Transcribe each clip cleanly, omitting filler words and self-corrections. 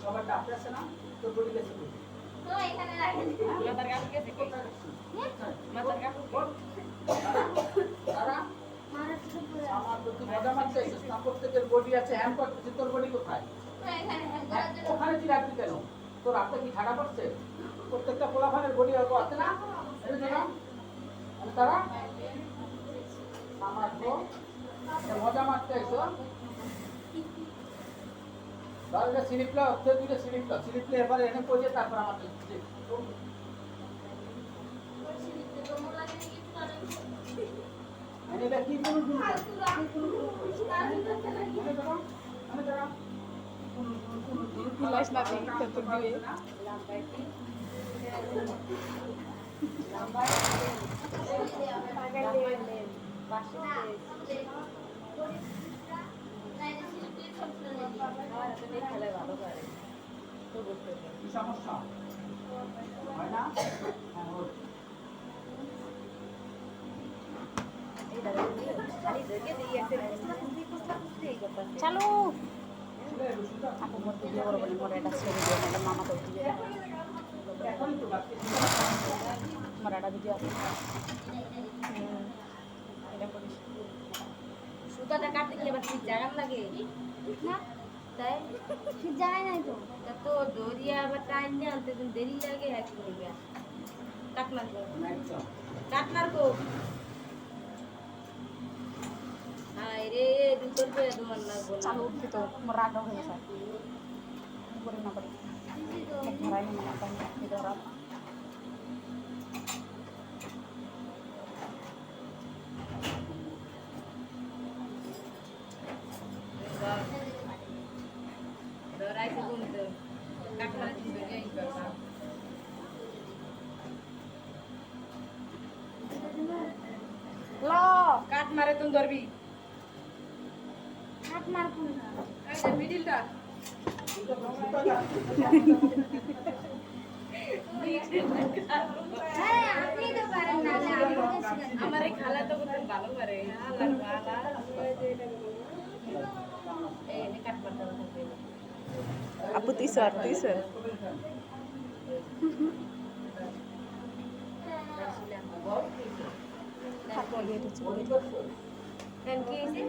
সবার ডাক্তার আছে না তো বডি গেছে তো এখানে রাখেন মাথার কাপড় গেছে কি মাথার কাপড় তারা আমার তো তুই মজা মারতেছিস না প্রত্যেকের বডি আছে হ্যান্ড করতেছিস তোর বডি কোথায় ওখানে তুই রাখবি কেন তোর হাতে কি ঠাডা পড়ছে প্রত্যেকটা পোলাফানের বডি আছে না তারা আমার তো মজা মারতেছো তাহলে স্লিপলা হচ্ছে দুইটা স্লিপলে এবারে এনে পড়ে তারপর আমার এটা কি কোন লাইস না দিই তো দিয়ে সমস্যা হয় না চালু aku buat video walaupun mau ada video ada mama tuh video merada video এটা করিস সুতাটা কাটতে গেলে আবার ঠিক জায়গা লাগে না তাই ঠিক জায়গায় নাই তো এত দরিয়া আবার টাইম নিয়ে আনতে দিন দেরি লাগে এক করবে কাটনার কো রে দুটোর পরে দোমান লাগবো চালু উঠবি তো merada হয়ে যায় করে না পারি ধরাই না apa itu orang dorai segundo কাটনার দিন বেরিয়ে যাবে lo কাট মারে তুমি ধরবি হাত মারবো না এই যে মিডলটা হ্যাঁ আপনি তো পারেন না আমার এই খালা তো কত ভালো পারে আল্লাহর ভালা এই কাট মারতে হবে aku teaser apa dia itu kan কি হইছে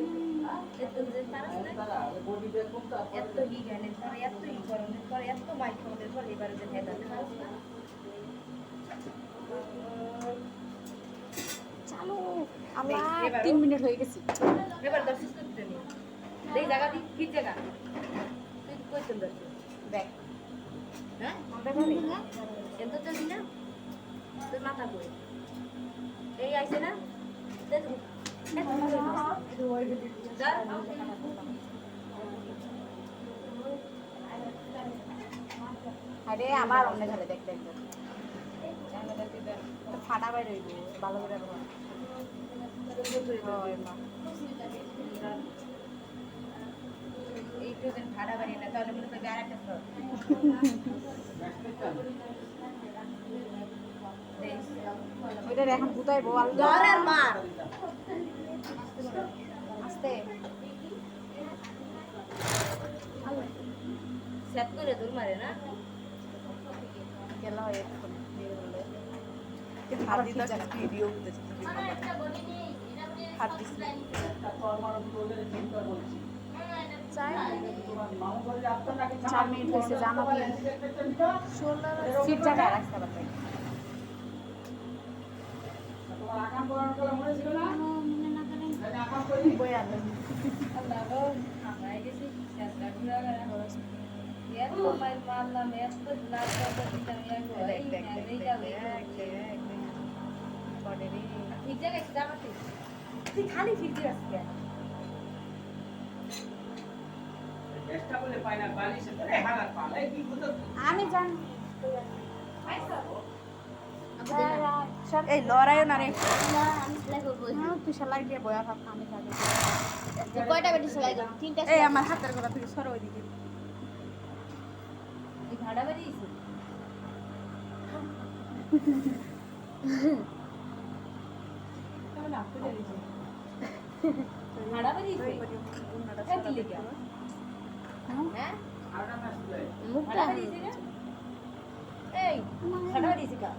এত যে পারছ না এত হি গানে পরে এত হি গরমে পরে এত মাইক আমাদের পরে এবারে যে হেদাতে পারছ না চালু আমরা 3 মিনিট হয়ে গেছে এবার দর্শক করতে নি এই জায়গা দি কি জায়গা তুই কই সুন্দর দেখ হ্যাঁ আমরা বলি এত চলি না তোর মাথা কই এই আইছে না দেখ আরে আমার অন্য ঘরে দেখ ফাটা বাইরে হইব ভালো করে এইটু দিন ভাড়া বাড়ি না তাহলে মনে করবি আর একটা ওইটা এখন বুতাইবো আর মার আস্তে সেট করে দূর মারে না গেল এখন হাত দিতে ভিডিও করতেছি হাত দিছি চাই 4 মিনিট হয়েছে জানো কি সিট জায়গায় রাখতে পারবে তোমার আকাম করার কথা মনে ছিল না মনে না করেন আকাম করি বই আনলাম আল্লাহ গো আমরা গেছি শেষ ঘুরা গেল এত মাইল মারলাম এত লাভ করতে দিতাম ঠিক জায়গায় জামাতে তুই খালি ফিরতে আসছে চেষ্টা করলে পাই না বালিশে ধরে হালাত পালে কি হতো আমি জানি এই লড়াইও না রে আমি সেলাই করবো তুই সেলাই দিয়ে বয়া থাক আমি থাকি তুই কয়টা বেটি সেলাই করবি 3টা এই আমার হাতের কথা থেকে সরো ওইদিকে এই ভাড়া বেরিয়েছে ভাড়া বেরিয়েছে হ্যাঁ কি লেগে হ্যাঁ আরেকটা ম্যাচ প্লে মুখটা ভাড়া বেরিয়েছে না এই ভাড়া বেরিয়েছে কা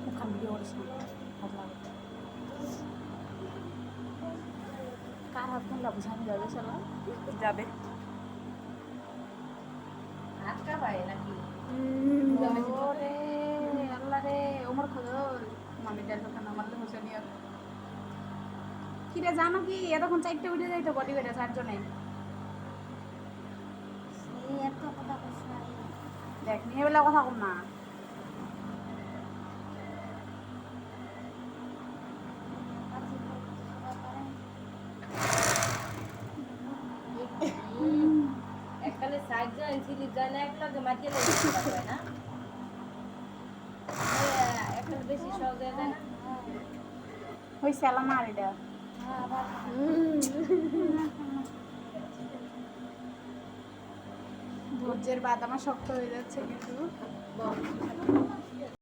ওখান ভিডিও করিস না হাত লাগে কার হাত কোনটা বুঝানো যাবে চলো যাবে হাত কাঁপায় নাকি ওরে আল্লাহ রে ওমর খোঁজর মামি ডাল দোকান আমার তো হোসেন ইয়ার কি রে জানো কি এতক্ষণ 4টে উঠে যাইতো বডি ওয়েটে 4 জনে এই এত কথা কইছ না দেখ নিয়ে বেলা কথা কম না একখানে সাইড জয়েন ছিলি জয়েন একলাগে মাটিয়ে লেগে না এখন বেশি সহজ হয়ে যায় না ওই সেলা মার এটা ধৈর্যের বাদ আমার শক্ত হয়ে যাচ্ছে কিন্তু